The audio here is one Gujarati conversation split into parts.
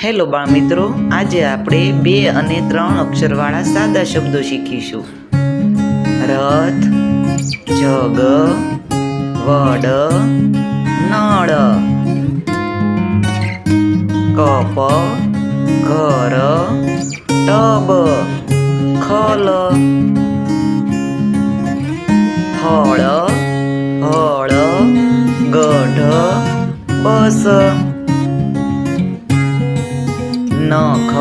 હેલો બાળ મિત્રો, આજે આપણે 2 અને 3 અક્ષરવાળા સાદા શબ્દો શીખીશું. રથ, જગ, વડ, નળ. કપ, ઘર, ટબ, ખલ. ફળ, હળ, ગઢ, બસ. નખ,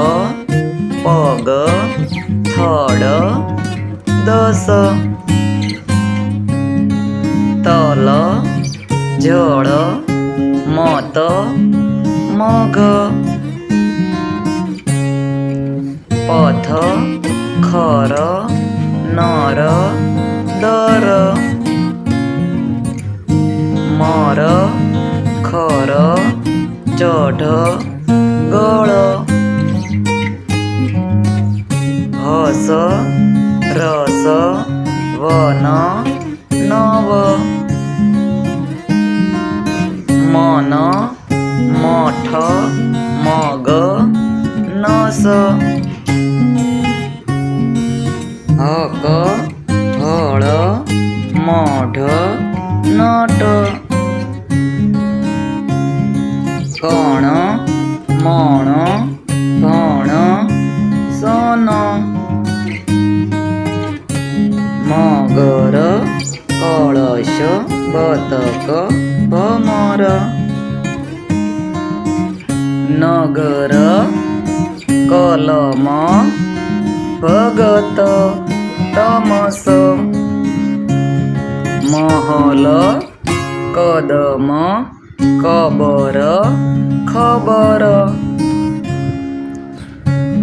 પગ, થડ, દસ. તલ, જળ, મત, મઘ. પથ, ખર, નર, દર. મર, ખર, ચઢ, ગળ. હસ, રસ, વન, નવ. મન, મઠ, મગ, નસ. હક, હળ, મઢ, નટ. કણ, મણ, ભણ, સન. મગર, કળશ, બતક, ભમર. નગર, કલમ, ભગત, તમસ. મહલ, કદમ, કબર, ખબર.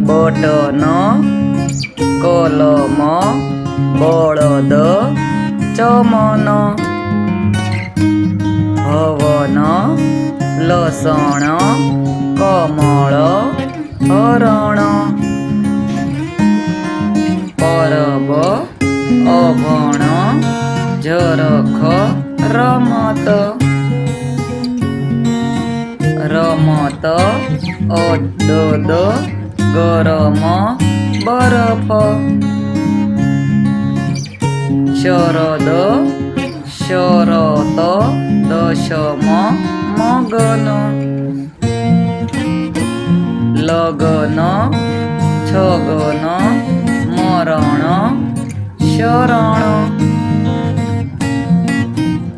બટન, કલમ, બળદ, ચમન. હવન, લસણ, કમળ, હરણ. પરબ, અભણ, ઝરખ, રમત. રમત, અડદ, ગરમ, બરફ. શરદ, શરત, દશમ, મગન. લગન, છગન, મરણ, શરણ.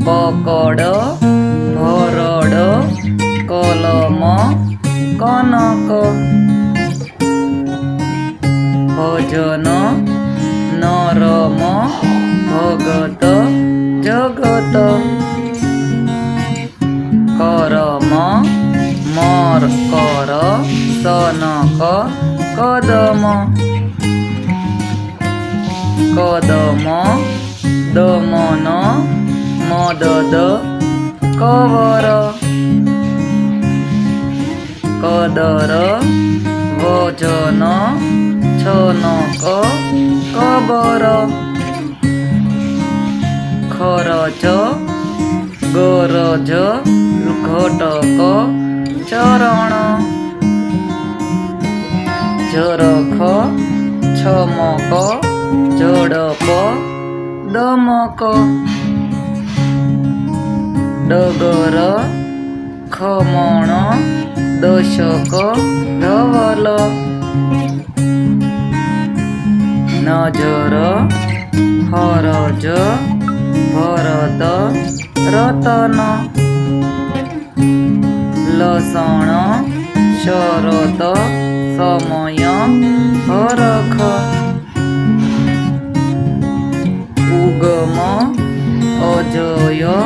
પકડ, ભરડ, કલમ, કનક. ભજન, નરમ, ભગત, જગત. કરમ, મરકર, સનક, કદમ. કદમ, દમન, મદદ, કવર. કદર, વજન, છનક, કબર. ખરચ, ગરજ, ઘટક, ચરણ. ઝરખ, છમક, ઝડપ, દમક. ડગર, ખમણ, દશક, ધવલ. નજર, હરજ, ભરત, રતન. લસણ, શરત, સમય, હરખ. ઉગમ, અજય,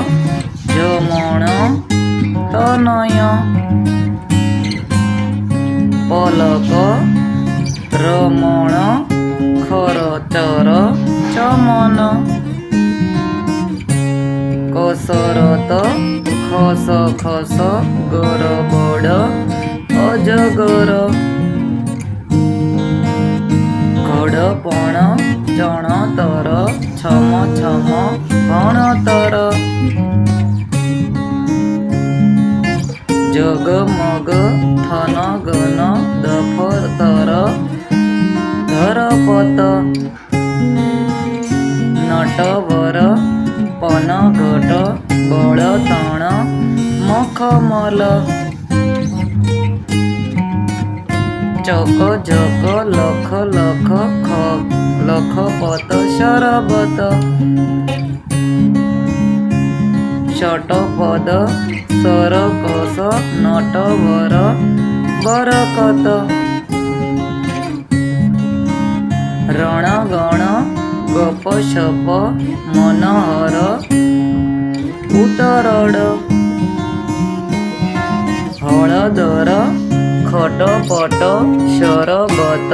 જમણ, તનય. પલક, રમણ, ખરચર, ચમન. કસરત, ખસખસ, ગરબડ, અજગર. ઘડપણ, ચણતર, છમ છમ, ભણતર. જગ, ઢગમગ થન ગન દફતર ધરપત નટવર પનઘટ બળતણ મખમલ ચક જક લખ લખ લખપત શરબત શટપદ સરકસ નટવર બરકત રણગણ ગપશપ મનહર ઉતરડ હળદર ખટપટ શરબત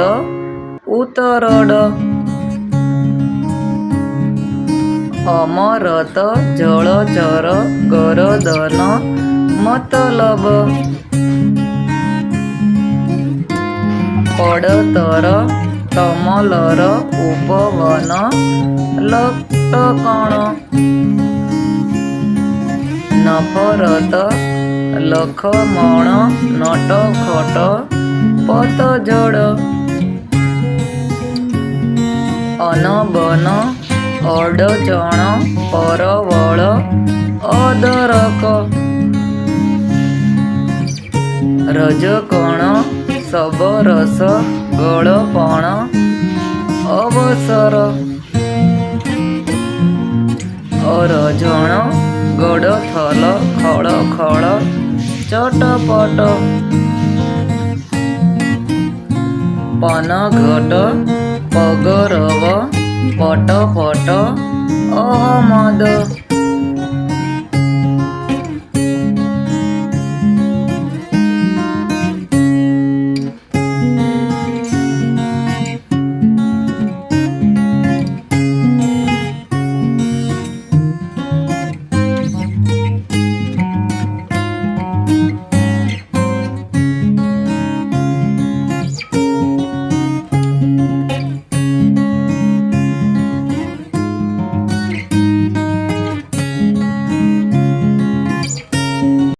ઉતરડ અમરત જળચર ગરદન મતલબ પડતર તમલર ઉપવન લટકણ નફરત લખમણ નટખટ પતજડ અનબન અડચણ પરવળ અદરક રજકણ સબરસ ગળપણ અવસર અરજણ ગડથલ ખળખળ ચટપટ પનઘટ પગરવ પટપટ અહમદ